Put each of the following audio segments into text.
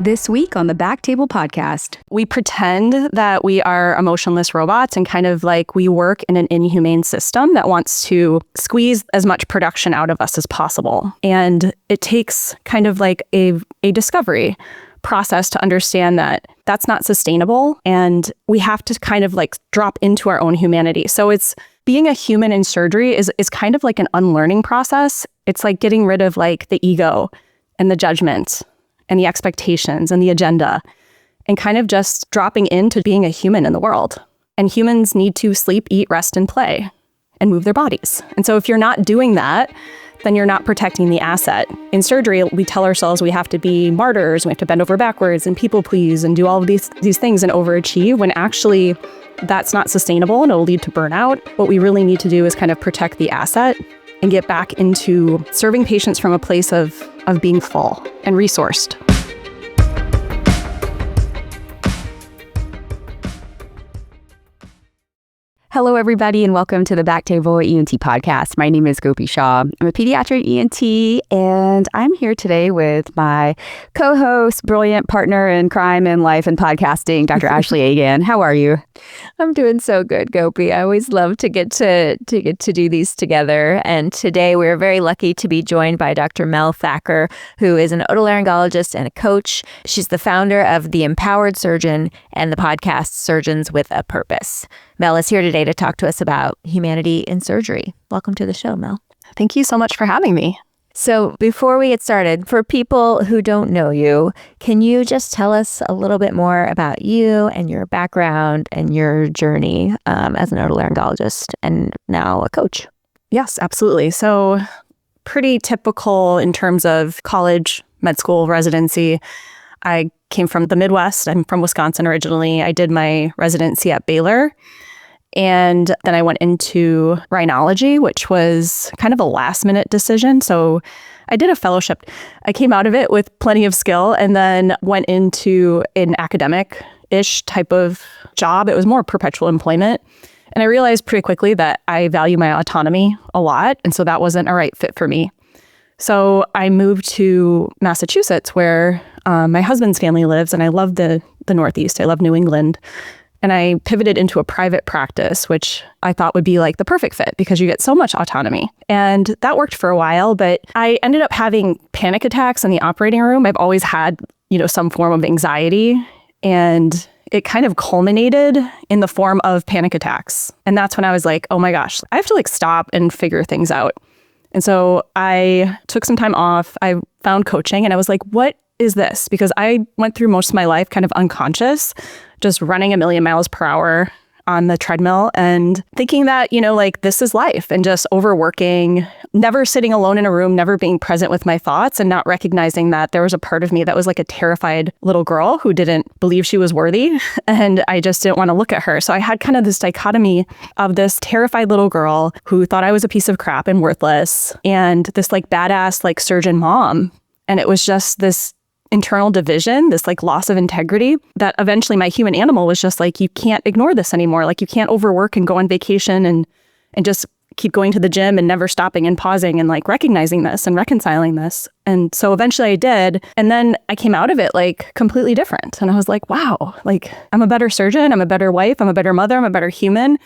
This week on the Backtable podcast, we pretend that we are emotionless robots and kind of like we work in an inhumane system that wants to squeeze as much production out of us as possible. And it takes kind of like a discovery process to understand that that's not sustainable. And we have to kind of like drop into our own humanity. So it's being a human in surgery is kind of like an unlearning process. It's like getting rid of like the ego and the judgment and the expectations and the agenda, and kind of just dropping into being a human in the world. And humans need to sleep, eat, rest, and play, and move their bodies. And so if you're not doing that, then you're not protecting the asset. In surgery, we tell ourselves we have to be martyrs, we have to bend over backwards and people please and do all of these things and overachieve, when actually that's not sustainable and it'll lead to burnout. What we really need to do is kind of protect the asset and get back into serving patients from a place of being full and resourced. Hello, everybody, and welcome to the Backtable ENT podcast. My name is Gopi Shah. I'm a pediatric ENT, and I'm here today with my co-host, brilliant partner in crime and life and podcasting, Dr. Ashley Agan. How are you? I'm doing so good, Gopi. I always love to get to do these together. And today we're very lucky to be joined by Dr. Mel Thacker, who is an otolaryngologist and a coach. She's the founder of The Empowered Surgeon and the podcast Surgeons with a Purpose. Mel is here today to talk to us about humanity in surgery. Welcome to the show, Mel. Thank you so much for having me. So before we get started, for people who don't know you, can you just tell us a little bit more about you and your background and your journey as an otolaryngologist and now a coach? Yes, absolutely. So pretty typical in terms of college, med school, residency. I came from the Midwest. I'm from Wisconsin originally. I did my residency at Baylor. And then I went into rhinology, which was kind of a last minute decision. So I did a fellowship. I came out of it with plenty of skill and then went into an academic-ish type of job. It was more perpetual employment. And I realized pretty quickly that I value my autonomy a lot. And so that wasn't a right fit for me. So I moved to Massachusetts where my husband's family lives, and I love the Northeast. I love New England. And I pivoted into a private practice, which I thought would be like the perfect fit because you get so much autonomy. And that worked for a while, but I ended up having panic attacks in the operating room. I've always had, some form of anxiety, and it kind of culminated in the form of panic attacks. And that's when I was like, oh my gosh, I have to stop and figure things out. And so I took some time off. I found coaching and I was like, what is this? Because I went through most of my life kind of unconscious, just running a million miles per hour on the treadmill and thinking that, this is life, and just overworking, never sitting alone in a room, never being present with my thoughts, and not recognizing that there was a part of me that was like a terrified little girl who didn't believe she was worthy. And I just didn't want to look at her. So I had kind of this dichotomy of this terrified little girl who thought I was a piece of crap and worthless, and this badass surgeon mom. And it was just this internal division, this loss of integrity, that eventually my human animal was just you can't ignore this anymore. You can't overwork and go on vacation and just keep going to the gym and never stopping and pausing and recognizing this and reconciling this. And so eventually I did. And then I came out of it completely different. And I was like, wow, I'm a better surgeon. I'm a better wife. I'm a better mother. I'm a better human.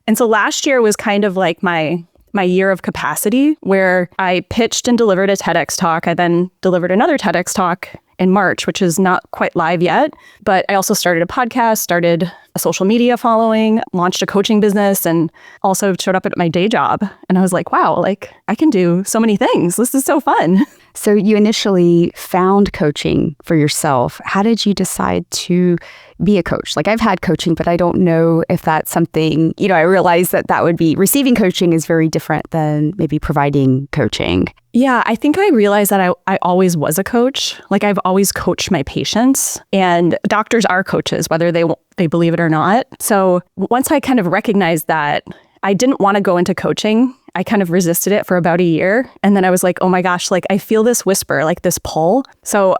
And so last year was kind of my year of capacity, where I pitched and delivered a TEDx talk. I then delivered another TEDx talk in March, which is not quite live yet. But I also started a podcast, started a social media following, launched a coaching business, and also showed up at my day job. And I was like, wow, I can do so many things. This is so fun. So you initially found coaching for yourself. How did you decide to be a coach? I've had coaching, but I don't know if that's something, I realize that would be, receiving coaching is very different than maybe providing coaching. Yeah, I think I realized that I always was a coach. I've always coached my patients, and doctors are coaches, whether they believe it or not. So once I kind of recognized that I didn't want to go into coaching, I kind of resisted it for about a year. And then I was like, oh my gosh, I feel this whisper, this pull. So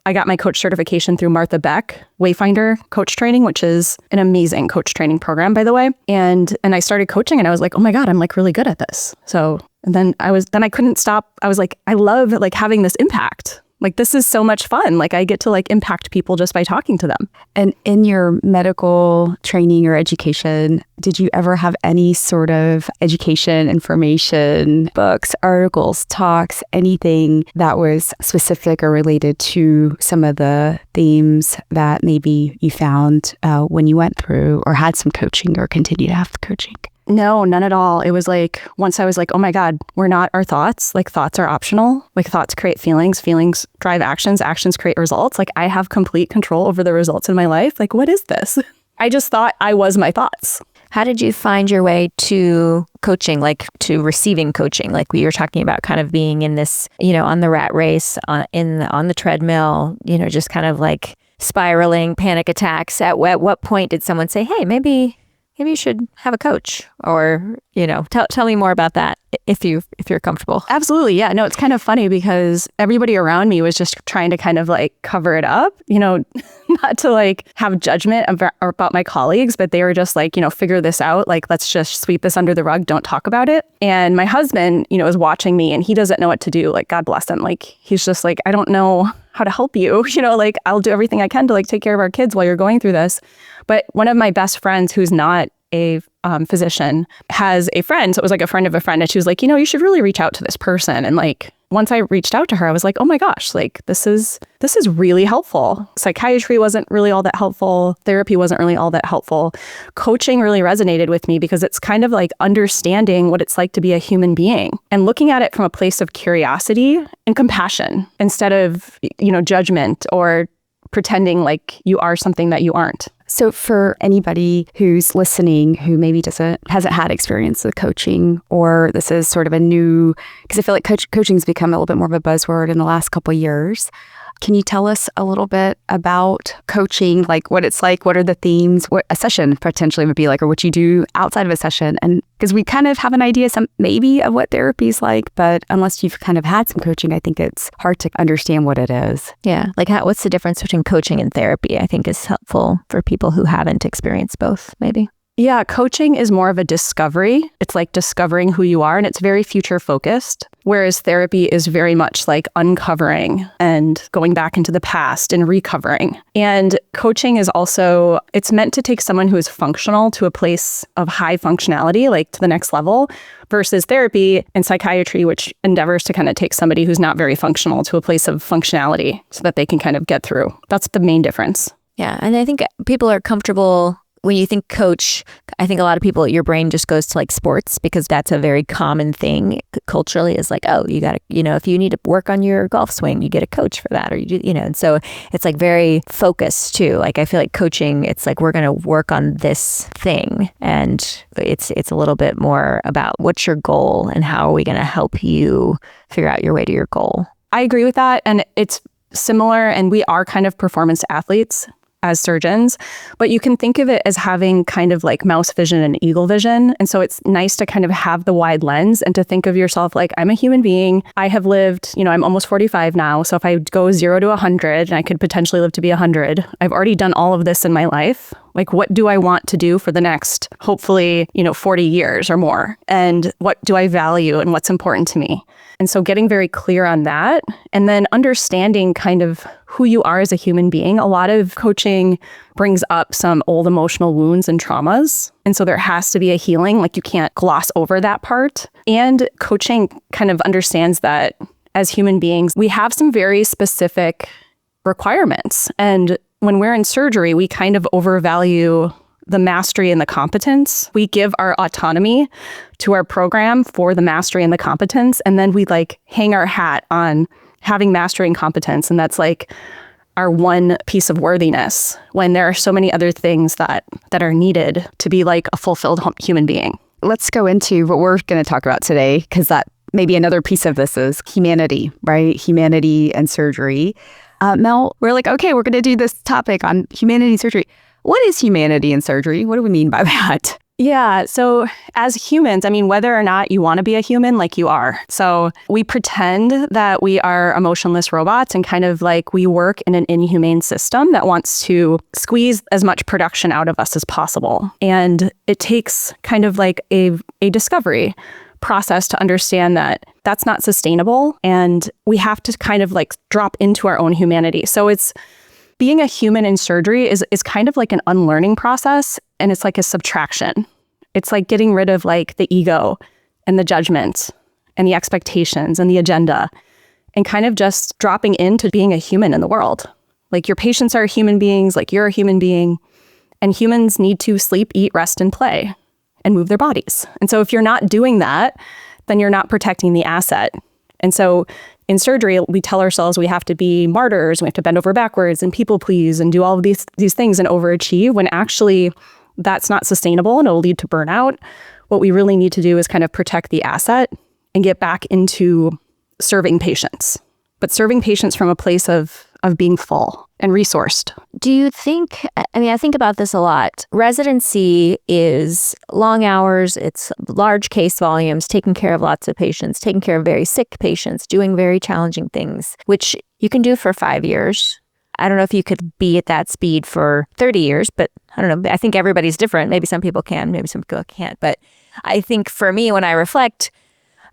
I got my coach certification through Martha Beck Wayfinder coach training, which is an amazing coach training program, by the way. And I started coaching and I was like, oh my God, I'm really good at this. So, and then I couldn't stop. I was like, I love having this impact. Like, this is so much fun. Like, I get to like impact people just by talking to them. And in your medical training or education, did you ever have any sort of education, information, books, articles, talks, anything that was specific or related to some of the themes that maybe you found when you went through or had some coaching or continue to have the coaching? No, none at all. It was like, once I was like, oh my God, we're not our thoughts. Like, thoughts are optional. Like, thoughts create feelings. Feelings drive actions. Actions create results. Like, I have complete control over the results in my life. Like, what is this? I just thought I was my thoughts. How did you find your way to coaching, like to receiving coaching? Like we were talking about kind of being in this, on the rat race, on the treadmill, just kind of like spiraling, panic attacks. At what point did someone say, hey, maybe you should have a coach? Or, tell me more about that if you're comfortable. Absolutely. Yeah. No, it's kind of funny because everybody around me was just trying to kind of like cover it up, not to like have judgment about my colleagues, but they were just like, figure this out. Like, let's just sweep this under the rug. Don't talk about it. And my husband, is watching me and he doesn't know what to do. Like, God bless him. Like, he's just like, I don't know how to help you. Like, I'll do everything I can to like take care of our kids while you're going through this. But one of my best friends who's not a physician has a friend. So it was like a friend of a friend. And she was like, you should really reach out to this person. And like, once I reached out to her, I was like, oh my gosh, like this is really helpful. Psychiatry wasn't really all that helpful. Therapy wasn't really all that helpful. Coaching really resonated with me because it's kind of like understanding what it's like to be a human being and looking at it from a place of curiosity and compassion instead of, judgment or pretending like you are something that you aren't. So for anybody who's listening who maybe hasn't had experience with coaching, or this is sort of a new, because I feel like coaching's become a little bit more of a buzzword in the last couple of years. Can you tell us a little bit about coaching, like what it's like, what are the themes, what a session potentially would be like, or what you do outside of a session? And because we kind of have an idea maybe of what therapy is like, but unless you've kind of had some coaching, I think it's hard to understand what it is. Yeah. Like what's the difference between coaching and therapy? I think is helpful for people who haven't experienced both, maybe. Yeah, coaching is more of a discovery. It's like discovering who you are, and it's very future focused. Whereas therapy is very much like uncovering and going back into the past and recovering. And coaching is also, it's meant to take someone who is functional to a place of high functionality, like to the next level, versus therapy and psychiatry, which endeavors to kind of take somebody who's not very functional to a place of functionality so that they can kind of get through. That's the main difference. Yeah. And I think people are comfortable. When you think coach, I think a lot of people, your brain just goes to like sports because that's a very common thing culturally is like, oh, you got to, if you need to work on your golf swing, you get a coach for that. Or, and so it's like very focused too. Like I feel like coaching, it's like we're going to work on this thing. And it's a little bit more about what's your goal and how are we going to help you figure out your way to your goal. I agree with that. And it's similar. And we are kind of performance athletes as surgeons, but you can think of it as having kind of like mouse vision and eagle vision. And so it's nice to kind of have the wide lens and to think of yourself like, I'm a human being. I have lived, I'm almost 45 now. So if I go 0 to 100 and I could potentially live to be 100, I've already done all of this in my life. Like, what do I want to do for the next, hopefully, 40 years or more? And what do I value and what's important to me? And so getting very clear on that and then understanding kind of who you are as a human being. A lot of coaching brings up some old emotional wounds and traumas. And so there has to be a healing, like you can't gloss over that part. And coaching kind of understands that as human beings, we have some very specific requirements. And when we're in surgery, we kind of overvalue the mastery and the competence. We give our autonomy to our program for the mastery and the competence. And then we like hang our hat on having mastery and competence. And that's like our one piece of worthiness when there are so many other things that are needed to be like a fulfilled human being. Let's go into what we're going to talk about today, because that maybe another piece of this is humanity, right? Humanity and surgery. Mel, we're like, okay, we're going to do this topic on humanity and surgery. What is humanity and surgery? What do we mean by that? Yeah. So as humans, whether or not you want to be a human, like you are. So we pretend that we are emotionless robots and kind of like we work in an inhumane system that wants to squeeze as much production out of us as possible. And it takes kind of like a discovery process to understand that that's not sustainable, and we have to kind of like drop into our own humanity. So it's being a human in surgery is kind of like an unlearning process, and it's like a subtraction. It's like getting rid of like the ego and the judgment and the expectations and the agenda, and kind of just dropping into being a human in the world. Like your patients are human beings, like you're a human being, and humans need to sleep, eat, rest, and play and move their bodies. And so if you're not doing that, then you're not protecting the asset. And so in surgery, we tell ourselves we have to be martyrs, we have to bend over backwards and people please and do all of these things and overachieve, when actually that's not sustainable and it'll lead to burnout. What we really need to do is kind of protect the asset and get back into serving patients, but serving patients from a place of being full and resourced. Do you think, I think about this a lot. Residency is long hours, it's large case volumes, taking care of lots of patients, taking care of very sick patients, doing very challenging things, which you can do for 5 years. I don't know if you could be at that speed for 30 years, but I don't know. I think everybody's different. Maybe some people can, maybe some people can't. But I think for me, when I reflect,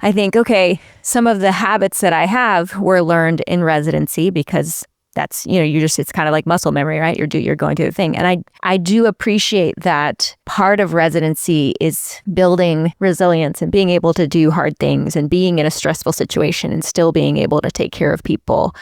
I think, okay, some of the habits that I have were learned in residency because that's, it's kind of like muscle memory, right? You're going through the thing. And I do appreciate that part of residency is building resilience and being able to do hard things and being in a stressful situation and still being able to take care of people.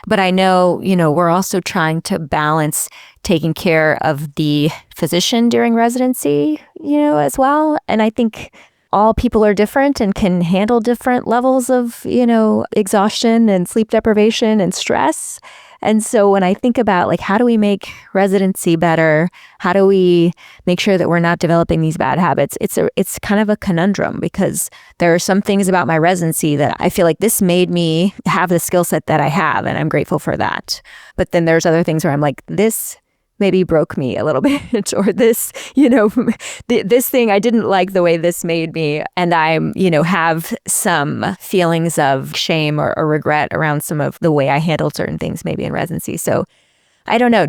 But I know, we're also trying to balance taking care of the physician during residency, as well. And I think all people are different and can handle different levels of, exhaustion and sleep deprivation and stress. And so when I think about like, how do we make residency better? How do we make sure that we're not developing these bad habits? It's kind of a conundrum, because there are some things about my residency that I feel like this made me have the skill set that I have, and I'm grateful for that. But then there's other things where I'm like, this maybe broke me a little bit, or this, this thing, I didn't like the way this made me. And I'm, have some feelings of shame or regret around some of the way I handled certain things maybe in residency. So I don't know.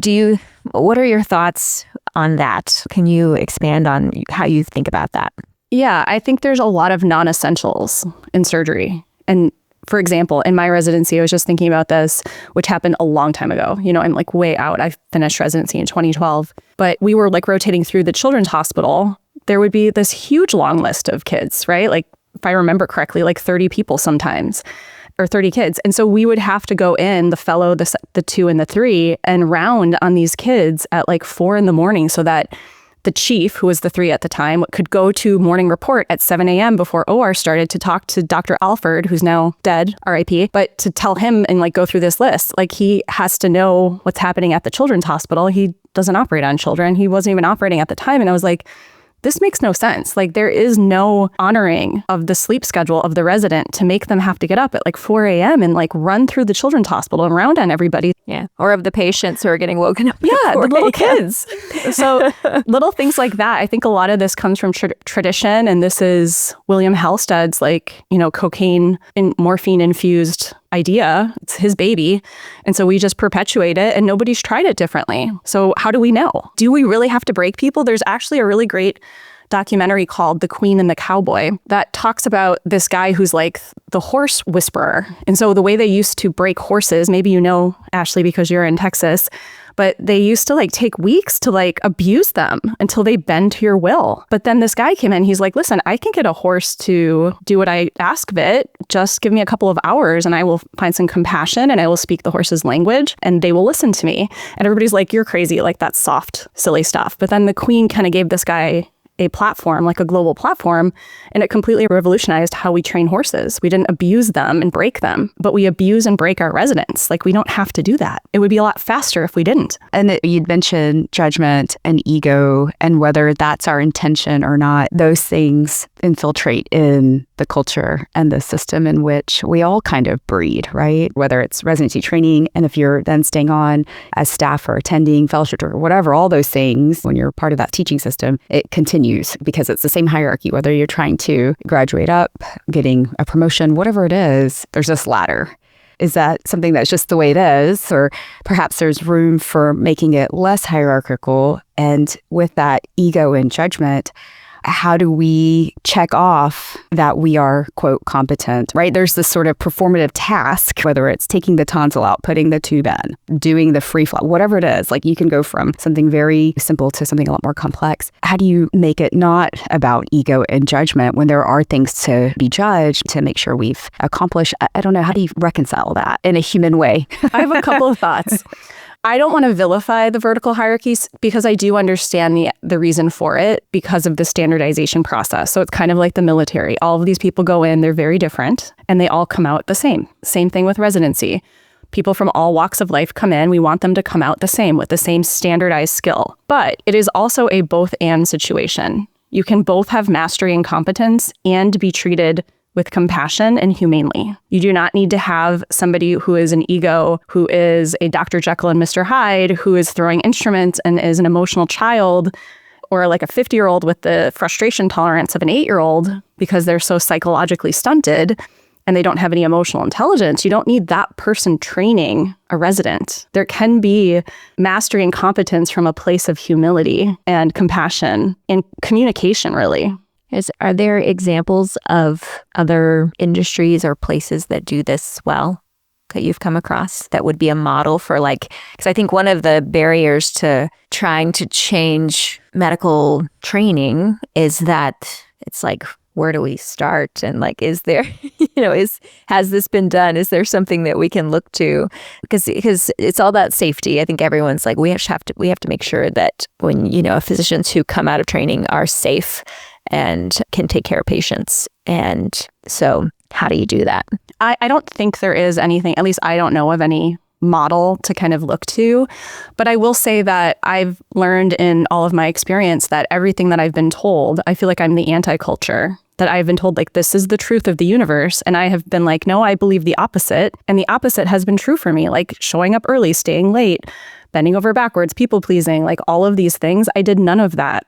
What are your thoughts on that? Can you expand on how you think about that? Yeah, I think there's a lot of non-essentials in surgery. And for example, in my residency, I was just thinking about this, which happened a long time ago. I'm like way out. I finished residency in 2012, but we were like rotating through the children's hospital. There would be this huge long list of kids, right? Like if I remember correctly, like 30 people sometimes, or 30 kids. And so we would have to go in, the fellow, the 2 and the 3, and round on these kids at like 4 a.m. so that the chief, who was the 3 at the time, could go to morning report at 7 a.m. before OR started to talk to Dr. Alford, who's now dead, RIP, but to tell him and like go through this list. Like he has to know what's happening at the children's hospital. He doesn't operate on children. He wasn't even operating at the time. And I was like, this makes no sense. Like there is no honoring of the sleep schedule of the resident to make them have to get up at like 4 a.m. and like run through the children's hospital and round on everybody. Yeah. Or of the patients who are getting woken up. Yeah, the little kids. So little things like that. I think a lot of this comes from tradition. And this is William Halstead's like, cocaine and morphine infused idea. It's his baby. And so we just perpetuate it, and nobody's tried it differently. So how do we know? Do we really have to break people? There's actually a really great documentary called The Queen and the Cowboy that talks about this guy who's like the horse whisperer. And so the way they used to break horses, maybe Ashley, because you're in Texas, but they used to like take weeks to like abuse them until they bend to your will. But then this guy came in, he's like, listen, I can get a horse to do what I ask of it. Just give me a couple of hours and I will find some compassion and I will speak the horse's language and they will listen to me. And everybody's like, you're crazy. Like that's soft, silly stuff. But then the queen kind of gave this guy a platform, like a global platform, and it completely revolutionized how we train horses. We didn't abuse them and break them, but we abuse and break our residents. Like we don't have to do that. It would be a lot faster if we didn't. And you'd mentioned judgment and ego, and whether that's our intention or not, those things infiltrate in the culture and the system in which we all kind of breed, right? Whether it's residency training, and if you're then staying on as staff or attending fellowship or whatever, all those things, when you're part of that teaching system, it continues because it's the same hierarchy, whether you're trying to graduate up, getting a promotion, whatever it is, there's this ladder. Is that something that's just the way it is? Or perhaps there's room for making it less hierarchical? And with that ego and judgment, how do we check off that we are, quote, competent, right? There's this sort of performative task, whether it's taking the tonsil out, putting the tube in, doing the free flow, whatever it is. Like you can go from something very simple to something a lot more complex. How do you make it not about ego and judgment when there are things to be judged to make sure we've accomplished? I don't know. How do you reconcile that in a human way? I have a couple of thoughts. I don't want to vilify the vertical hierarchies because I do understand the reason for it because of the standardization process. So it's kind of like the military. All of these people go in, they're very different, and they all come out the same. Same thing with residency. People from all walks of life come in. We want them to come out the same with the same standardized skill. But it is also a both and situation. You can both have mastery and competence and be treated with compassion and humanely. You do not need to have somebody who is an ego, who is a Dr. Jekyll and Mr. Hyde, who is throwing instruments and is an emotional child, or like a 50-year-old with the frustration tolerance of an 8-year-old because they're so psychologically stunted and they don't have any emotional intelligence. You don't need that person training a resident. There can be mastery and competence from a place of humility and compassion and communication, really. Are there examples of other industries or places that do this well that you've come across that would be a model for because I think one of the barriers to trying to change medical training is that it's like, where do we start? And is there, has this been done? Is there something that we can look to? Because it's all about safety. I think everyone's like, we have to make sure that when, physicians who come out of training are safe and can take care of patients. And so how do you do that? I don't think there is anything, at least I don't know of any model to kind of look to. But I will say that I've learned in all of my experience that everything that I've been told, I feel like I'm the anti-culture, that I've been told this is the truth of the universe. And I have been like, no, I believe the opposite. And the opposite has been true for me, like showing up early, staying late, bending over backwards, people pleasing, all of these things. I did none of that.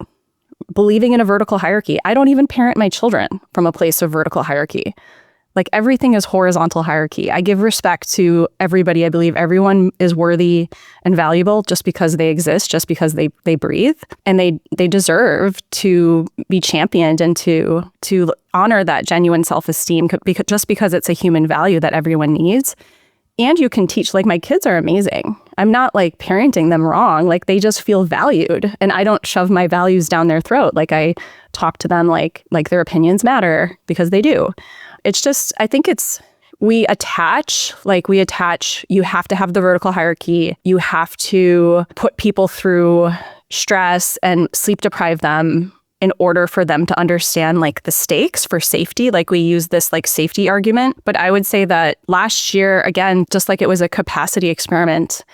Believing in a vertical hierarchy. I don't even parent my children from a place of vertical hierarchy. Everything is horizontal hierarchy. I give respect to everybody. I believe everyone is worthy and valuable just because they exist, just because they breathe. And they deserve to be championed and to honor that genuine self-esteem just because it's a human value that everyone needs. And you can teach, my kids are amazing. I'm not parenting them wrong. They just feel valued. And I don't shove my values down their throat. I talk to them like their opinions matter because they do. It's just, I think we attach, you have to have the vertical hierarchy. You have to put people through stress and sleep deprive them in order for them to understand the stakes for safety. We use this safety argument. But I would say that last year, again, just like it was a capacity experiment,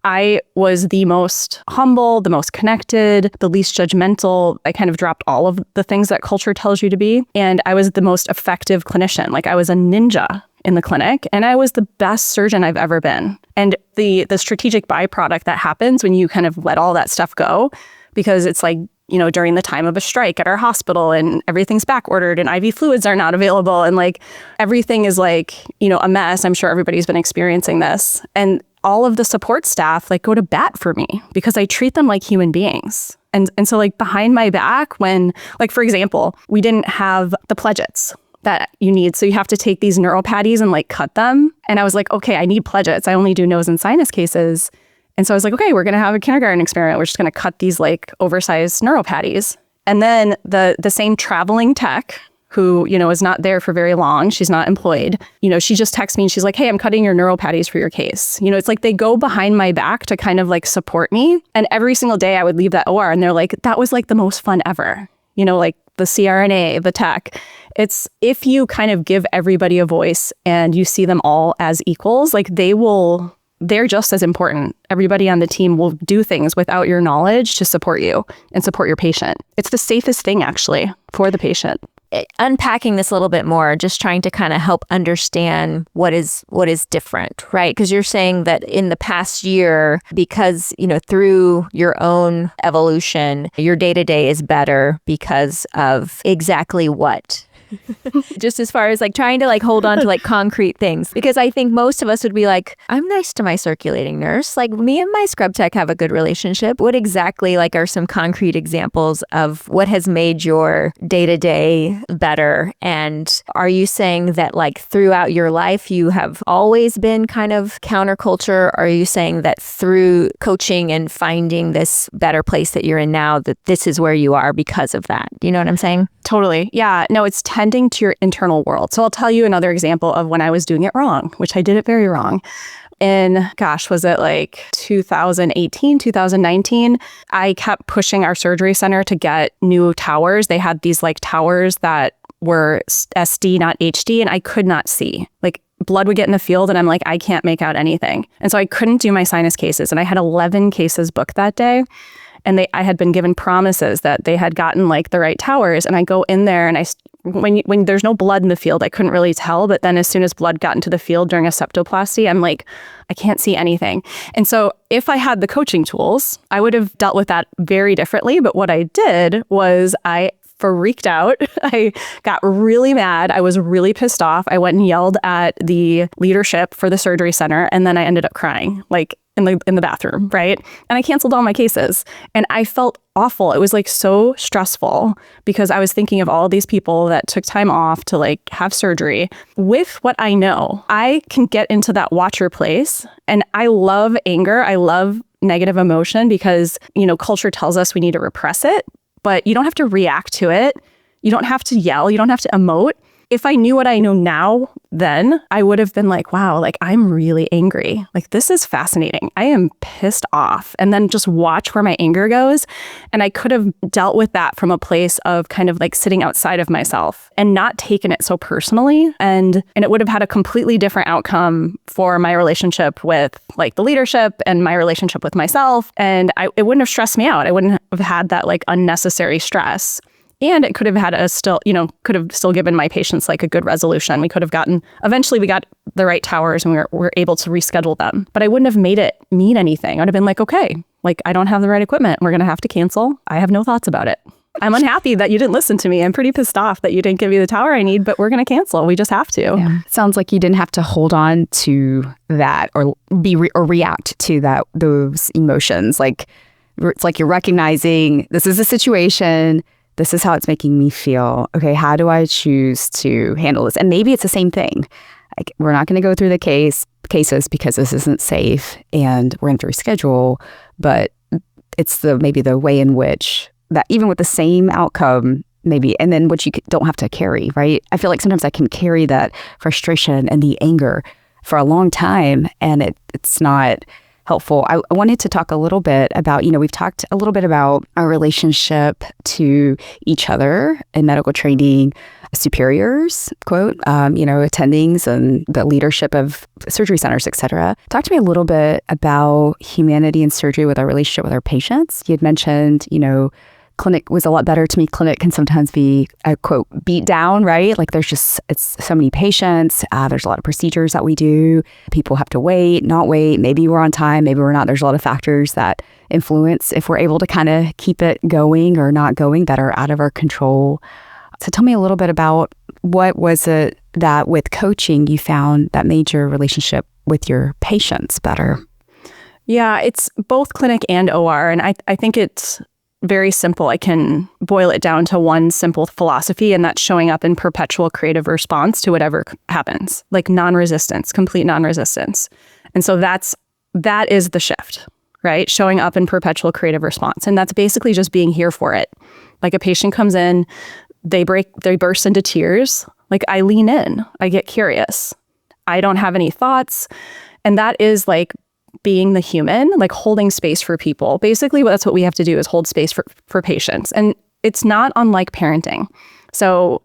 I was the most humble, the most connected, the least judgmental. I kind of dropped all of the things that culture tells you to be. And I was the most effective clinician. I was a ninja in the clinic, and I was the best surgeon I've ever been. And the strategic byproduct that happens when you kind of let all that stuff go, because it's during the time of a strike at our hospital and everything's back ordered and IV fluids are not available and everything is a mess. I'm sure everybody's been experiencing this. And all of the support staff go to bat for me because I treat them like human beings. And so behind my back when, for example, we didn't have the pledgets that you need. So you have to take these neuropatties and cut them. And I was like, okay, I need pledgets. I only do nose and sinus cases. And so I was like, okay, we're going to have a kindergarten experiment. We're just going to cut these oversized neuropatties. And then the same traveling tech who, is not there for very long, she's not employed, she just texts me and she's like, hey, I'm cutting your neuropatties for your case. It's they go behind my back to kind of support me. And every single day I would leave that OR and they're like, that was the most fun ever. The CRNA, the tech. It's if you kind of give everybody a voice and you see them all as equals, they're just as important. Everybody on the team will do things without your knowledge to support you and support your patient. It's the safest thing, actually, for the patient. Unpacking this a little bit more, just trying to kind of help understand what is different, right? Because you're saying that in the past year, because, through your own evolution, your day-to-day is better because of exactly what? Just as far as like trying to like hold on to like concrete things, because I think most of us would be like, I'm nice to my circulating nurse. Like me and my scrub tech have a good relationship. What exactly like are some concrete examples of what has made your day-to-day better? And are you saying that like throughout your life you have always been kind of counterculture? Or are you saying that through coaching and finding this better place that you're in now, that this is where you are because of that? You know what I'm saying? Totally. Yeah. No, it's tending to your internal world. So I'll tell you another example of when I was doing it wrong, which I did it very wrong. In, was it like 2018, 2019? I kept pushing our surgery center to get new towers. They had these like towers that were SD, not HD, and I could not see. Like blood would get in the field and I'm like, I can't make out anything. And so I couldn't do my sinus cases. And I had 11 cases booked that day. And I had been given promises that they had gotten like the right towers. And I go in there and when there's no blood in the field, I couldn't really tell. But then as soon as blood got into the field during a septoplasty, I'm like, I can't see anything. And so if I had the coaching tools, I would have dealt with that very differently. But what I did was I freaked out. I got really mad. I was really pissed off. I went and yelled at the leadership for the surgery center. And then I ended up crying, like in the bathroom, right? And I canceled all my cases. And I felt awful. It was like so stressful because I was thinking of all these people that took time off to like have surgery. With what I know, I can get into that watcher place. And I love anger. I love negative emotion because, culture tells us we need to repress it. But you don't have to react to it. You don't have to yell. You don't have to emote. If I knew what I know now, then I would have been like, wow, like I'm really angry. Like this is fascinating. I am pissed off. And then just watch where my anger goes. And I could have dealt with that from a place of kind of like sitting outside of myself and not taken it so personally. And it would have had a completely different outcome for my relationship with like the leadership and my relationship with myself. And it wouldn't have stressed me out. I wouldn't have had that like unnecessary stress. And it could have had could have still given my patients like a good resolution. We could have eventually we got the right towers and we were able to reschedule them. But I wouldn't have made it mean anything. I'd have been like, okay, like I don't have the right equipment. We're going to have to cancel. I have no thoughts about it. I'm unhappy that you didn't listen to me. I'm pretty pissed off that you didn't give me the tower I need, but we're going to cancel. We just have to. Yeah. Sounds like you didn't have to hold on to that or react to those emotions. Like it's like you're recognizing this is a situation. This is how it's making me feel. Okay, how do I choose to handle this? And maybe it's the same thing. Like, we're not going to go through the cases because this isn't safe and we're going to reschedule. But it's maybe the way in which that even with the same outcome, maybe, and then which you don't have to carry, right? I feel like sometimes I can carry that frustration and the anger for a long time and it's not helpful. I wanted to talk a little bit about, we've talked a little bit about our relationship to each other in medical training, superiors, quote, attendings and the leadership of surgery centers, et cetera. Talk to me a little bit about humanity in surgery with our relationship with our patients. You had mentioned, clinic was a lot better to me. Clinic can sometimes be a quote beat down, right? Like it's so many patients. There's a lot of procedures that we do. People have to wait, not wait. Maybe we're on time, maybe we're not. There's a lot of factors that influence if we're able to kind of keep it going or not going that are out of our control. So tell me a little bit about what was it that with coaching you found that made your relationship with your patients better? Yeah, it's both clinic and OR. And I think it's very simple. I can boil it down to one simple philosophy, and that's showing up in perpetual creative response to whatever happens, like non-resistance, complete non-resistance. And so that is the shift, right? Showing up in perpetual creative response. And that's basically just being here for it. Like a patient comes in, they burst into tears. Like I lean in, I get curious. I don't have any thoughts. And that is like being the human, like holding space for people. Basically, that's what we have to do is hold space for patients. And it's not unlike parenting. So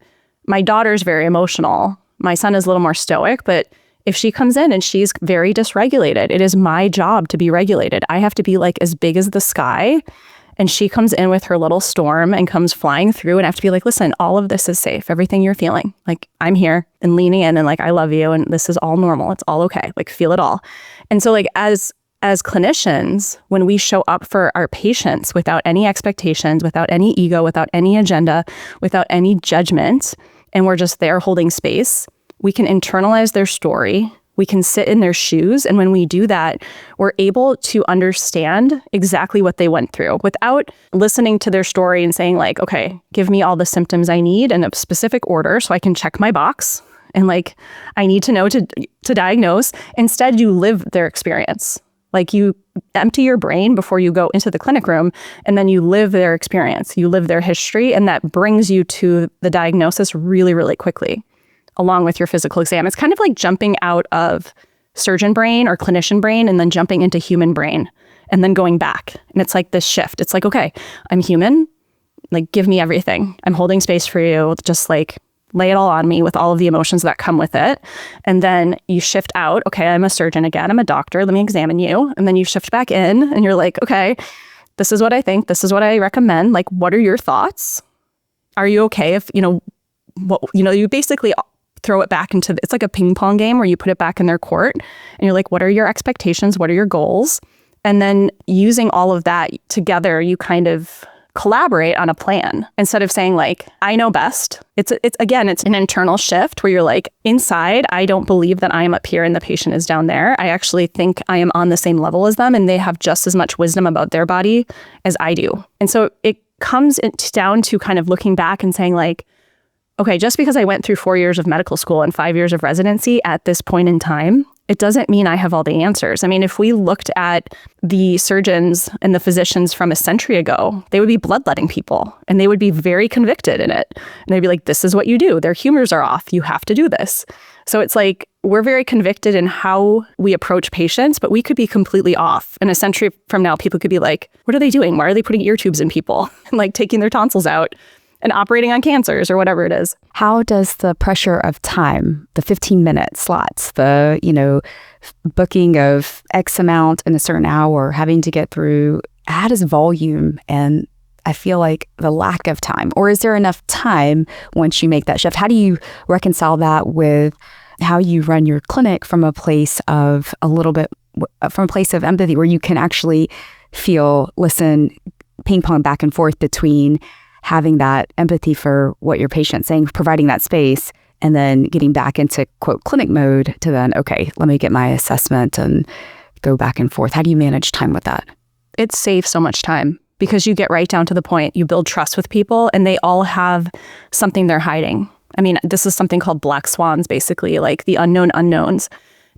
my daughter's very emotional. My son is a little more stoic, but if she comes in and she's very dysregulated, it is my job to be regulated. I have to be like as big as the sky. And she comes in with her little storm and comes flying through, and I have to be like, listen, all of this is safe. Everything you're feeling, like I'm here and leaning in and like, I love you. And this is all normal. It's all okay. Like feel it all. And so like as clinicians, when we show up for our patients without any expectations, without any ego, without any agenda, without any judgment, and we're just there holding space, we can internalize their story. We can sit in their shoes. And when we do that, we're able to understand exactly what they went through without listening to their story and saying like, okay, give me all the symptoms I need in a specific order so I can check my box. And like, I need to know to diagnose. Instead, you live their experience. Like you empty your brain before you go into the clinic room, and then you live their experience. You live their history, and that brings you to the diagnosis really, really quickly, along with your physical exam. It's kind of like jumping out of surgeon brain or clinician brain and then jumping into human brain and then going back. And it's like this shift. It's like, okay, I'm human. Like, give me everything. I'm holding space for you. Just like lay it all on me with all of the emotions that come with it. And then you shift out. Okay, I'm a surgeon again. I'm a doctor. Let me examine you. And then you shift back in and you're like, okay, this is what I think. This is what I recommend. Like, what are your thoughts? Are you okay if, you basically throw it back into, it's like a ping pong game where you put it back in their court and you're like, what are your expectations? What are your goals? And then using all of that together, you kind of collaborate on a plan instead of saying like, I know best. It's an internal shift where you're like, inside, I don't believe that I am up here and the patient is down there. I actually think I am on the same level as them and they have just as much wisdom about their body as I do. And so it comes down to kind of looking back and saying like, okay, just because I went through 4 years of medical school and 5 years of residency at this point in time, it doesn't mean I have all the answers. I mean, if we looked at the surgeons and the physicians from a century ago, they would be bloodletting people and they would be very convicted in it. And they'd be like, this is what you do. Their humors are off. You have to do this. So it's like, we're very convicted in how we approach patients, but we could be completely off. And a century from now, people could be like, what are they doing? Why are they putting ear tubes in people and like taking their tonsils out and operating on cancers or whatever it is? How does the pressure of time, the 15-minute slots, the, booking of X amount in a certain hour, having to get through, how does volume and I feel like the lack of time, or is there enough time once you make that shift? How do you reconcile that with how you run your clinic from a place of empathy where you can actually feel, listen, ping pong back and forth between having that empathy for what your patient's saying, providing that space, and then getting back into, quote, clinic mode to then, okay, let me get my assessment and go back and forth. How do you manage time with that? It saves so much time because you get right down to the point. You build trust with people and they all have something they're hiding. I mean, this is something called black swans, basically, like the unknown unknowns.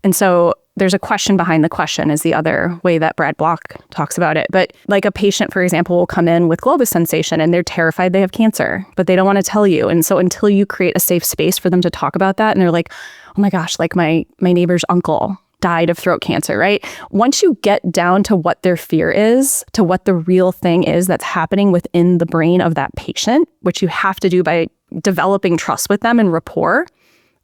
And so there's a question behind the question is the other way that Brad Block talks about it. But like a patient, for example, will come in with globus sensation and they're terrified they have cancer, but they don't want to tell you. And so until you create a safe space for them to talk about that, and they're like, oh my gosh, like my neighbor's uncle died of throat cancer, right? Once you get down to what their fear is, to what the real thing is that's happening within the brain of that patient, which you have to do by developing trust with them and rapport,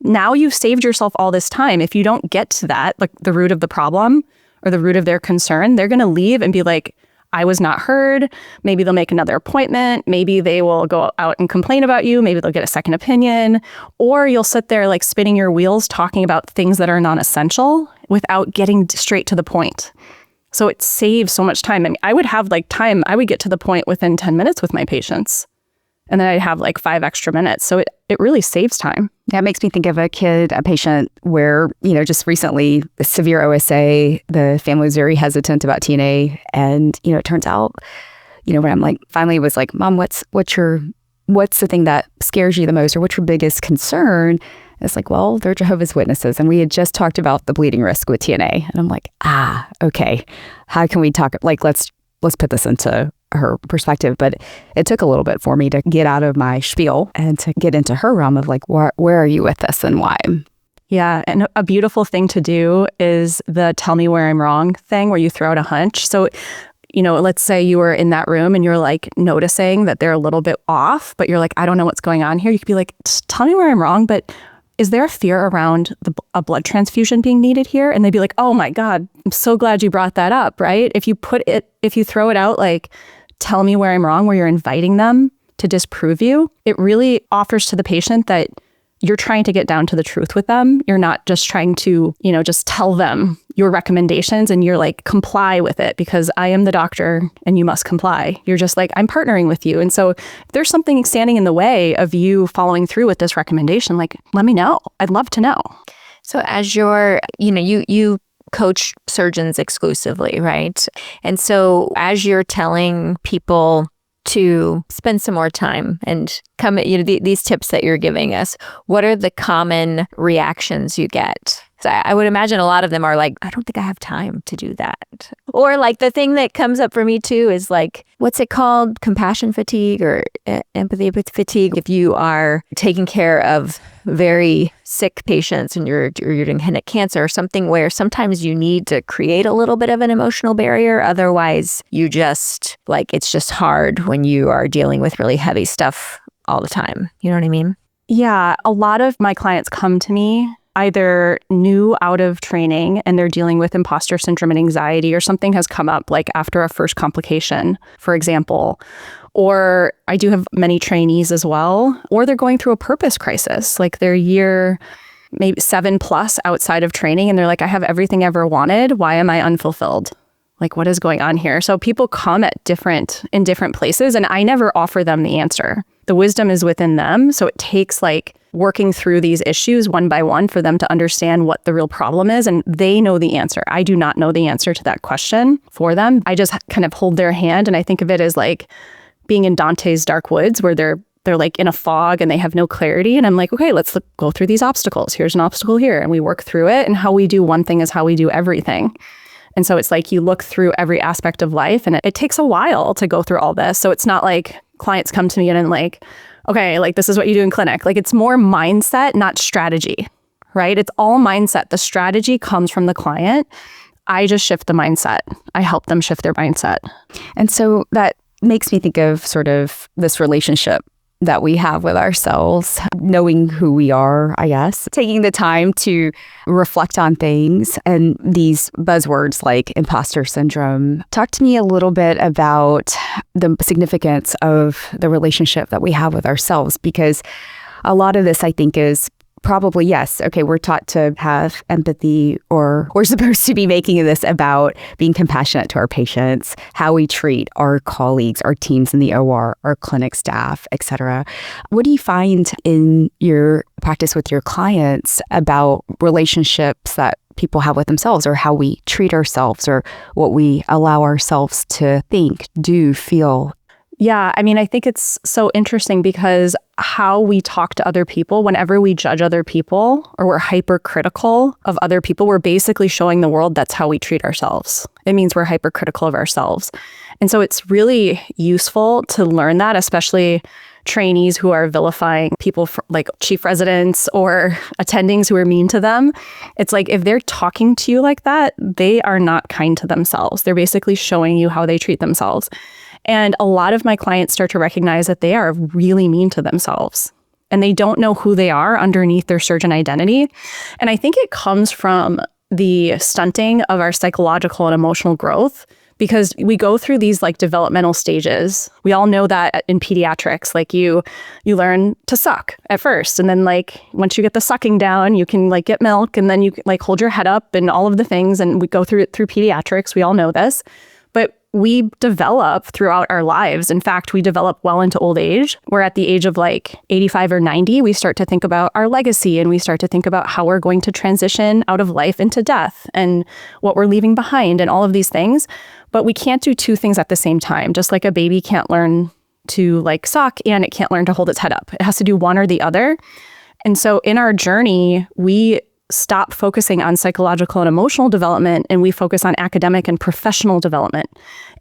now you've saved yourself all this time. If you don't get to that, like the root of the problem or the root of their concern, they're going to leave and be like, I was not heard. Maybe they'll make another appointment. Maybe they will go out and complain about you. Maybe they'll get a second opinion. Or you'll sit there like spinning your wheels talking about things that are non-essential without getting straight to the point. So it saves so much time. I mean, I would have like time. I would get to the point within 10 minutes with my patients. And then I'd have like 5 extra minutes. So it really saves time. Yeah, it makes me think of a patient where, just recently, severe OSA, the family was very hesitant about TNA. And, it turns out, when I'm like, finally was like, Mom, what's the thing that scares you the most? Or what's your biggest concern? And it's like, well, they're Jehovah's Witnesses. And we had just talked about the bleeding risk with TNA. And I'm like, okay. How can we talk? Like, let's put this into her perspective. But it took a little bit for me to get out of my spiel and to get into her realm of like, where are you with this and why? Yeah. And a beautiful thing to do is the tell me where I'm wrong thing where you throw out a hunch. So, let's say you were in that room and you're like noticing that they're a little bit off, but you're like, I don't know what's going on here. You could be like, tell me where I'm wrong, but is there a fear around a blood transfusion being needed here? And they'd be like, oh my God, I'm so glad you brought that up, right? If you throw it out like, tell me where I'm wrong, where you're inviting them to disprove you, it really offers to the patient that you're trying to get down to the truth with them. You're not just trying to, just tell them your recommendations and you're like, comply with it because I am the doctor and you must comply. You're just like, I'm partnering with you. And so if there's something standing in the way of you following through with this recommendation, like, let me know. I'd love to know. So as you're, you coach surgeons exclusively, right? And so as you're telling people to spend some more time and come, these tips that you're giving us, what are the common reactions you get? So I would imagine a lot of them are like, I don't think I have time to do that. Or like the thing that comes up for me too is like, what's it called? Compassion fatigue or empathy fatigue. If you are taking care of very sick patients and you're doing head and neck cancer or something where sometimes you need to create a little bit of an emotional barrier. Otherwise, you just like, it's just hard when you are dealing with really heavy stuff all the time. You know what I mean? Yeah. A lot of my clients come to me either new out of training and they're dealing with imposter syndrome and anxiety, or something has come up like after a first complication, for example. Or I do have many trainees as well, or they're going through a purpose crisis, like they're year maybe 7+ outside of training. And they're like, I have everything I ever wanted. Why am I unfulfilled? Like, what is going on here? So people come in different places, and I never offer them the answer. The wisdom is within them. So it takes like working through these issues one by one for them to understand what the real problem is. And they know the answer. I do not know the answer to that question for them. I just kind of hold their hand. And I think of it as like being in Dante's dark woods where they're like in a fog and they have no clarity. And I'm like, okay, let's go through these obstacles. Here's an obstacle here. And we work through it. And how we do one thing is how we do everything. And so it's like you look through every aspect of life, and it takes a while to go through all this. So it's not like clients come to me and I'm like, okay, like this is what you do in clinic. Like it's more mindset, not strategy, right? It's all mindset. The strategy comes from the client. I just shift the mindset. I help them shift their mindset. And so that makes me think of sort of this relationship that we have with ourselves, knowing who we are, I guess, taking the time to reflect on things and these buzzwords like imposter syndrome. Talk to me a little bit about the significance of the relationship that we have with ourselves, because a lot of this, I think, is probably, yes, okay, we're taught to have empathy, or we're supposed to be making this about being compassionate to our patients, how we treat our colleagues, our teams in the OR, our clinic staff, etc. What do you find in your practice with your clients about relationships that people have with themselves, or how we treat ourselves, or what we allow ourselves to think, do, feel? Yeah, I mean, I think it's so interesting because how we talk to other people, whenever we judge other people or we're hypercritical of other people, we're basically showing the world that's how we treat ourselves. It means we're hypercritical of ourselves. And so it's really useful to learn that, especially trainees who are vilifying people like chief residents or attendings who are mean to them. It's like if they're talking to you like that, they are not kind to themselves. They're basically showing you how they treat themselves. And a lot of my clients start to recognize that they are really mean to themselves and they don't know who they are underneath their surgeon identity. And I think it comes from the stunting of our psychological and emotional growth, because we go through these like developmental stages. We all know that in pediatrics, like you learn to suck at first. And then like once you get the sucking down, you can like get milk, and then you like hold your head up and all of the things. And we go through it through pediatrics. We all know this. But we develop throughout our lives. In fact, we develop well into old age. We're at the age of like 85 or 90. We start to think about our legacy, and we start to think about how we're going to transition out of life into death and what we're leaving behind and all of these things. But we can't do two things at the same time. Just like a baby can't learn to like suck and it can't learn to hold its head up. It has to do one or the other. And so in our journey, we stop focusing on psychological and emotional development, and we focus on academic and professional development.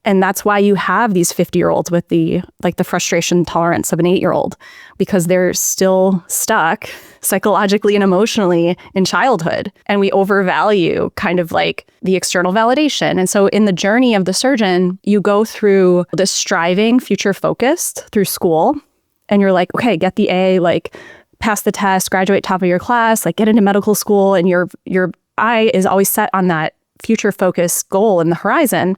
And that's why you have these 50-year-olds with the frustration tolerance of an 8-year-old, because they're still stuck psychologically and emotionally in childhood. And we overvalue kind of like the external validation. And so in the journey of the surgeon, you go through this striving, future focused through school, and you're like, okay, get the A, like pass the test, graduate top of your class, like get into medical school, and your eye is always set on that future focused goal in the horizon.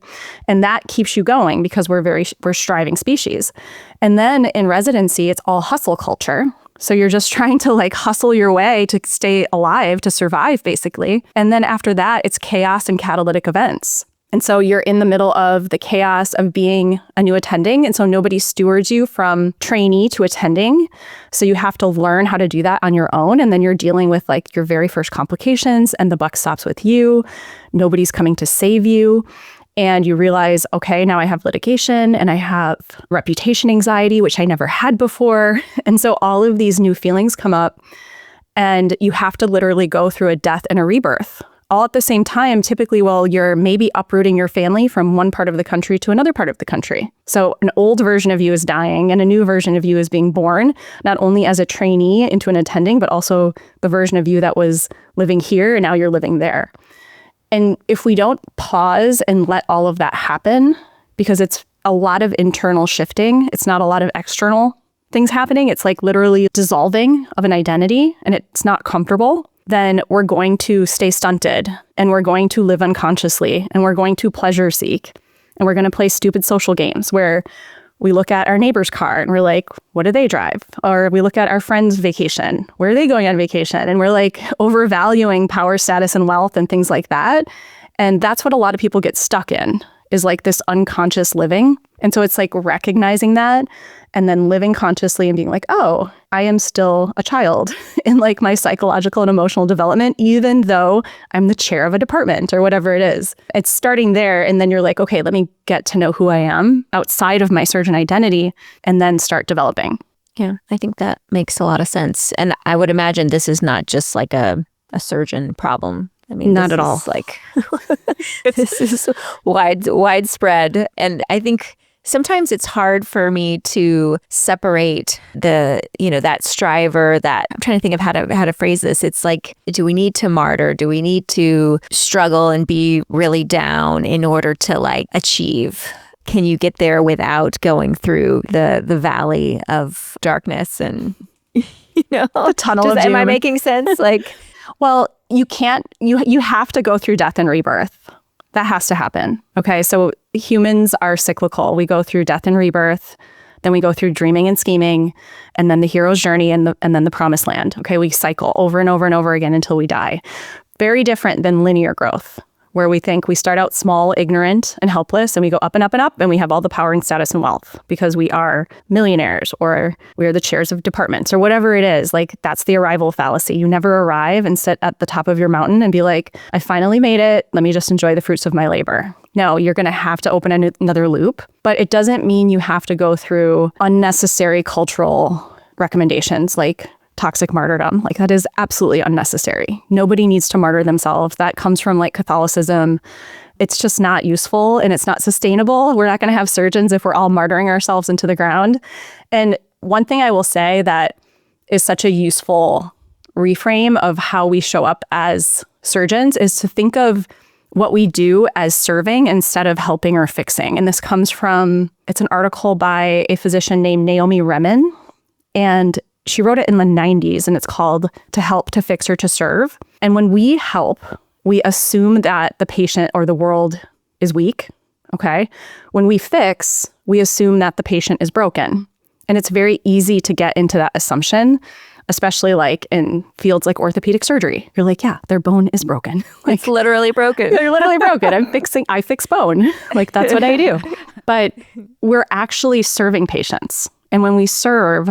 And that keeps you going because we're striving species. And then in residency, it's all hustle culture. So you're just trying to like hustle your way to stay alive, to survive, basically. And then after that, it's chaos and catalytic events. And so you're in the middle of the chaos of being a new attending. And so nobody stewards you from trainee to attending. So you have to learn how to do that on your own. And then you're dealing with like your very first complications and the buck stops with you. Nobody's coming to save you. And you realize, okay, now I have litigation and I have reputation anxiety, which I never had before. And so all of these new feelings come up and you have to literally go through a death and a rebirth all at the same time, typically while you're maybe uprooting your family from one part of the country to another part of the country. So an old version of you is dying and a new version of you is being born, not only as a trainee into an attending, but also the version of you that was living here and now you're living there. And if we don't pause and let all of that happen, because it's a lot of internal shifting, it's not a lot of external things happening, it's like literally dissolving of an identity and it's not comfortable, then we're going to stay stunted and we're going to live unconsciously and we're going to pleasure seek and we're going to play stupid social games where we look at our neighbor's car and we're like, what do they drive? Or we look at our friend's vacation. Where are they going on vacation? And we're like overvaluing power, status, and wealth and things like that. And that's what a lot of people get stuck in, is like this unconscious living. And so it's like recognizing that and then living consciously and being like, oh, I am still a child in like my psychological and emotional development, even though I'm the chair of a department or whatever it is. It's starting there. And then you're like, okay, let me get to know who I am outside of my surgeon identity and then start developing. Yeah, I think that makes a lot of sense. And I would imagine this is not just like a surgeon problem. I mean, not at all. Like this is widespread. And I think sometimes it's hard for me to separate that striver, that I'm trying to think of how to phrase this. It's like, do we need to martyr? Do we need to struggle and be really down in order to like achieve? Can you get there without going through the valley of darkness and, the tunnel of doom? Am I making sense? Like, well, you can't, you have to go through death and rebirth. That has to happen. Okay. So humans are cyclical. We go through death and rebirth, then we go through dreaming and scheming, and then the hero's journey and then the promised land. Okay. We cycle over and over and over again until we die. Very different than linear growth, where we think we start out small, ignorant, and helpless, and we go up and up and up, and we have all the power and status and wealth because we are millionaires or we are the chairs of departments or whatever it is. Like, that's the arrival fallacy. You never arrive and sit at the top of your mountain and be like, I finally made it. Let me just enjoy the fruits of my labor. No, you're going to have to open another loop, but it doesn't mean you have to go through unnecessary cultural recommendations like toxic martyrdom. Like, that is absolutely unnecessary. Nobody needs to martyr themselves. That comes from like Catholicism. It's just not useful and it's not sustainable. We're not going to have surgeons if we're all martyring ourselves into the ground. And one thing I will say that is such a useful reframe of how we show up as surgeons is to think of what we do as serving instead of helping or fixing. And this comes from, it's an article by a physician named Naomi Remen. And she wrote it in the 90s, and it's called To Help, to Fix, or to Serve. And when we help, we assume that the patient or the world is weak, okay? When we fix, we assume that the patient is broken. And it's very easy to get into that assumption, especially like in fields like orthopedic surgery. You're like, yeah, their bone is broken. Like, it's literally broken. They're literally broken. I fix bone. Like, that's what I do. But we're actually serving patients. And when we serve,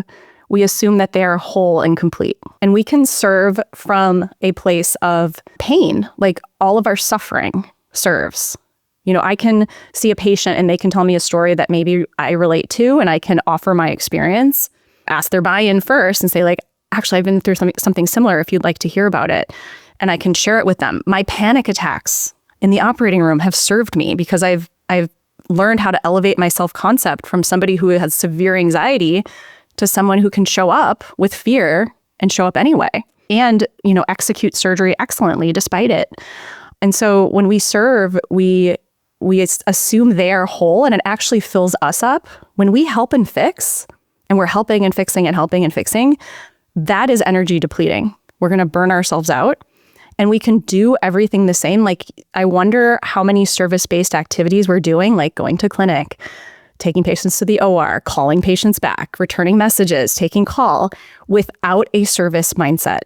we assume that they are whole and complete. And we can serve from a place of pain, like all of our suffering serves. I can see a patient and they can tell me a story that maybe I relate to, and I can offer my experience, ask their buy-in first and say like, actually, I've been through something similar if you'd like to hear about it. And I can share it with them. My panic attacks in the operating room have served me because I've learned how to elevate my self-concept from somebody who has severe anxiety to someone who can show up with fear and show up anyway and, execute surgery excellently despite it. And so when we serve, we assume they're whole, and it actually fills us up. When we help and fix, and we're helping and fixing and helping and fixing, that is energy depleting. We're going to burn ourselves out, and we can do everything the same. Like, I wonder how many service-based activities we're doing, like going to clinic, taking patients to the OR, calling patients back, returning messages, taking call without a service mindset,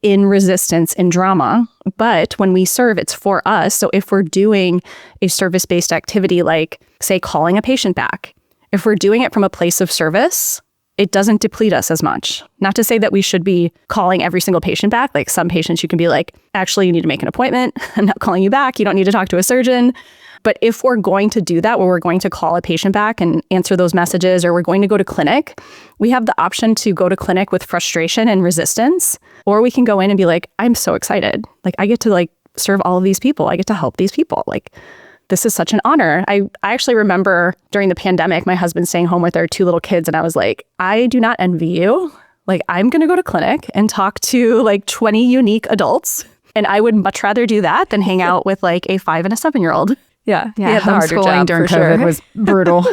in resistance, in drama. But when we serve, it's for us. So if we're doing a service-based activity like, say, calling a patient back, if we're doing it from a place of service, it doesn't deplete us as much. Not to say that we should be calling every single patient back. Like some patients, you can be like, actually, you need to make an appointment. I'm not calling you back. You don't need to talk to a surgeon. But if we're going to do that, where we're going to call a patient back and answer those messages, or we're going to go to clinic, we have the option to go to clinic with frustration and resistance, or we can go in and be like, I'm so excited. Like I get to like serve all of these people. I get to help these people. Like this is such an honor. I actually remember during the pandemic, my husband staying home with our 2 little kids. And I was like, I do not envy you. Like I'm going to go to clinic and talk to like 20 unique adults. And I would much rather do that than hang out with like a 5 and a 7-year-old. Yeah. Yeah. Homeschooling during COVID was brutal.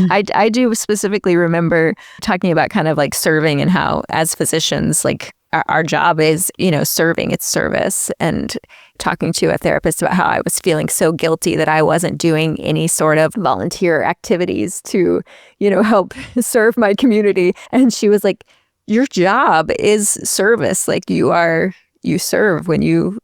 I do specifically remember talking about kind of like serving and how as physicians, like our job is, serving, it's service, and talking to a therapist about how I was feeling so guilty that I wasn't doing any sort of volunteer activities to, help serve my community. And she was like, your job is service. Like you serve when you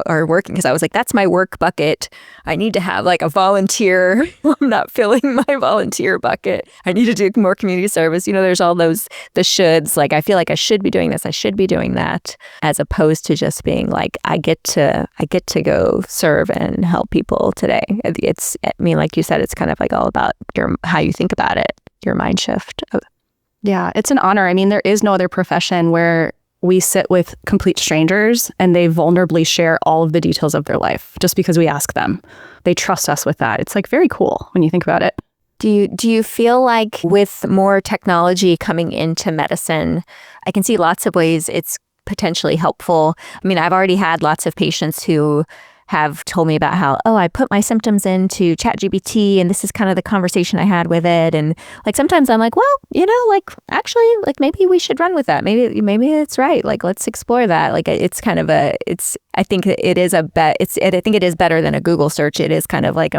are working. Because I was like, that's my work bucket. I need to have like a volunteer. I'm not filling my volunteer bucket. I need to do more community service. There's all the shoulds. Like, I feel like I should be doing this. I should be doing that, as opposed to just being like, I get to go serve and help people today. Like you said, it's kind of like all about how you think about it, your mind shift. Yeah, it's an honor. I mean, there is no other profession where we sit with complete strangers and they vulnerably share all of the details of their life just because we ask them. They trust us with that. It's like very cool when you think about it. Do you feel like with more technology coming into medicine, I can see lots of ways it's potentially helpful? I mean, I've already had lots of patients who have told me about how, I put my symptoms into ChatGPT and this is kind of the conversation I had with it. And like, sometimes I'm like, well, actually, like maybe we should run with that. Maybe it's right. Like, let's explore that. Like, it's kind of I think it is I think it is better than a Google search. It is kind of like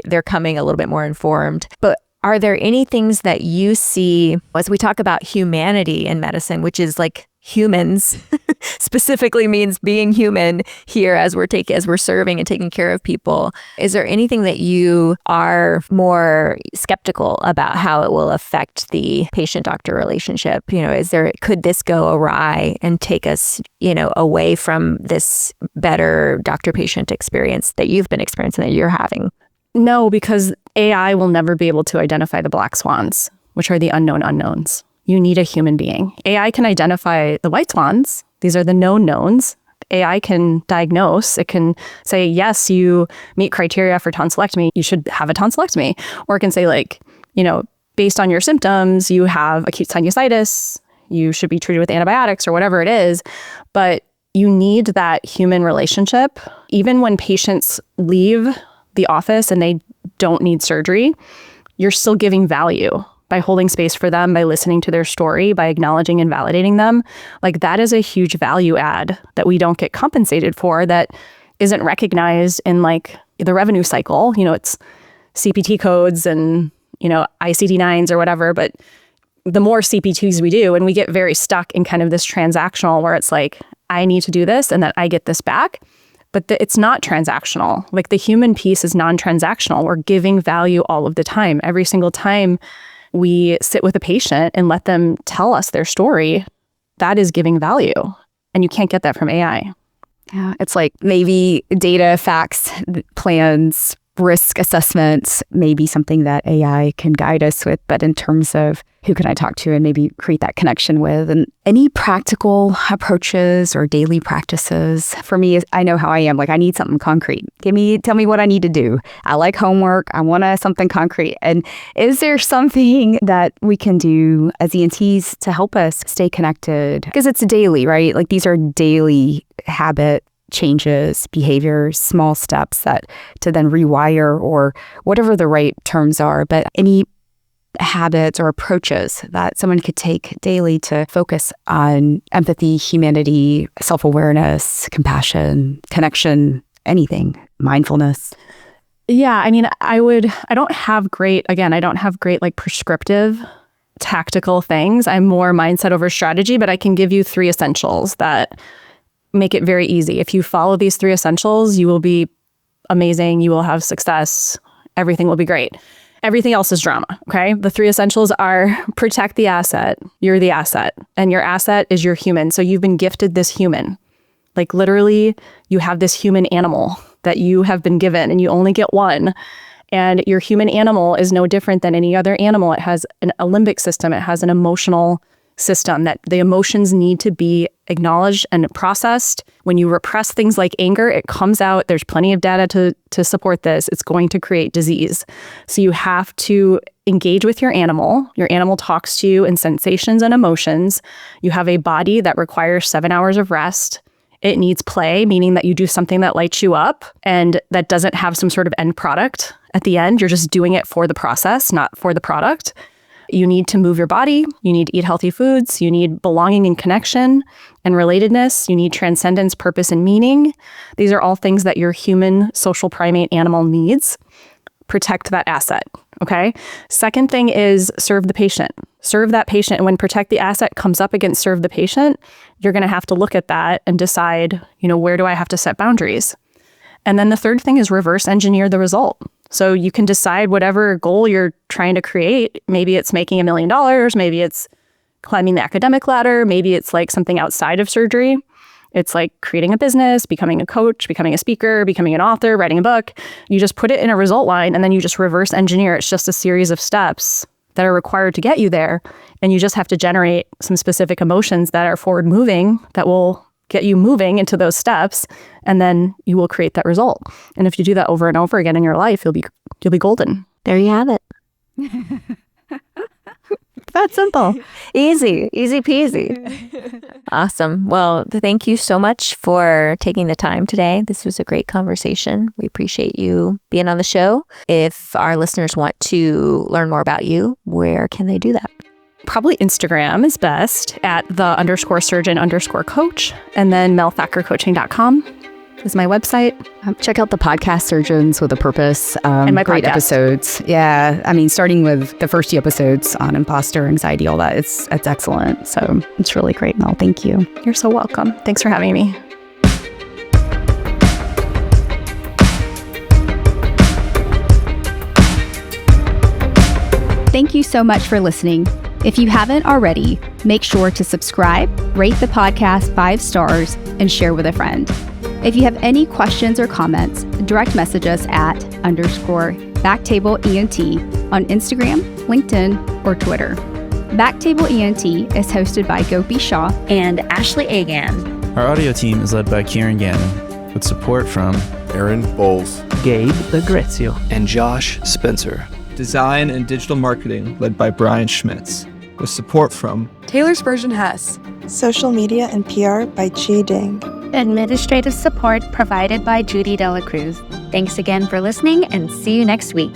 they're coming a little bit more informed. But are there any things that you see as we talk about humanity in medicine, which is like humans specifically means being human here as we're serving and taking care of people? Is there anything that you are more skeptical about how it will affect the patient-doctor relationship? Could this go awry and take us, away from this better doctor-patient experience that you've been experiencing, that you're having? No, because AI will never be able to identify the black swans, which are the unknown unknowns. You need a human being. AI can identify the white swans. These are the known knowns. AI can diagnose. It can say, yes, you meet criteria for tonsillectomy. You should have a tonsillectomy. Or it can say, like, based on your symptoms, you have acute sinusitis. You should be treated with antibiotics or whatever it is. But you need that human relationship. Even when patients leave the office and they don't need surgery, you're still giving value by holding space for them, by listening to their story, by acknowledging and validating them. Like, that is a huge value add that we don't get compensated for, that isn't recognized in like the revenue cycle. It's CPT codes and, ICD-9s or whatever, but the more CPTs we do, and we get very stuck in kind of this transactional where it's like, I need to do this and that I get this back. But it's not transactional. Like, the human piece is non-transactional. We're giving value all of the time. Every single time we sit with a patient and let them tell us their story, that is giving value. And you can't get that from AI. Yeah, it's like maybe data, facts, plans, risk assessments may be something that AI can guide us with. But in terms of who can I talk to and maybe create that connection with, and any practical approaches or daily practices, for me, I know how I am. Like, I need something concrete. Tell me what I need to do. I like homework. I want something concrete. And is there something that we can do as ENTs to help us stay connected? Because it's daily, right? Like, these are daily habit changes, behaviors, small steps that to then rewire, or whatever the right terms are. But any habits or approaches that someone could take daily to focus on empathy, humanity, self-awareness, compassion, connection, anything, mindfulness. Yeah, I mean, I don't have great like prescriptive tactical things. I'm more mindset over strategy, but I can give you 3 essentials that make it very easy. If you follow these 3 essentials, you will be amazing. You will have success. Everything will be great. Everything else is drama, okay? The 3 essentials are protect the asset. You're the asset, and your asset is your human. So you've been gifted this human. Like literally, you have this human animal that you have been given, and you only get one. And your human animal is no different than any other animal. It has a limbic system. It has an emotional system that the emotions need to be acknowledged and processed. When you repress things like anger, it comes out. There's plenty of data to support this. It's going to create disease. So you have to engage with your animal. Your animal talks to you in sensations and emotions. You have a body that requires 7 hours of rest. It needs play, meaning that you do something that lights you up and that doesn't have some sort of end product at the end. You're just doing it for the process, not for the product. You need to move your body. You need to eat healthy foods. You need belonging and connection and relatedness. You need transcendence, purpose, and meaning. These are all things that your human social primate animal needs. Protect that asset, okay? Second thing is serve the patient. Serve that patient. And when protect the asset comes up against serve the patient, you're going to have to look at that and decide, where do I have to set boundaries? And then the third thing is reverse engineer the result. So you can decide whatever goal you're trying to create. Maybe it's making $1 million. Maybe it's climbing the academic ladder. Maybe it's like something outside of surgery. It's like creating a business, becoming a coach, becoming a speaker, becoming an author, writing a book. You just put it in a result line and then you just reverse engineer. It's just a series of steps that are required to get you there. And you just have to generate some specific emotions that are forward moving that will get you moving into those steps, and then you will create that result. And if you do that over and over again in your life, you'll be golden. There you have it. That's simple. Easy peasy. Awesome. Well, thank you so much for taking the time today. This was a great conversation. We appreciate you being on the show. If our listeners want to learn more about you, where can they do that? Probably Instagram is best at _surgeon_coach. And then melthackercoaching.com is my website. Check out the podcast Surgeons with a Purpose. And my great podcast. Episodes. Yeah. I mean, starting with the first 2 episodes on imposter anxiety, all that, it's excellent. So it's really great, Mel. Thank you. You're so welcome. Thanks for having me. Thank you so much for listening. If you haven't already, make sure to subscribe, rate the podcast 5 stars, and share with a friend. If you have any questions or comments, direct message us at _Backtable ENT on Instagram, LinkedIn, or Twitter. Backtable ENT is hosted by Gopi Shah and Ashley Agan. Our audio team is led by Kieran Gannon, with support from Aaron Bowles, Gabe D'Agrazio, and Josh Spencer. Design and digital marketing led by Brian Schmitz, with support from Taylor Spurgeon Hess. Social media and PR by Chi Ding. Administrative support provided by Judy Dela Cruz. Thanks again for listening, and see you next week.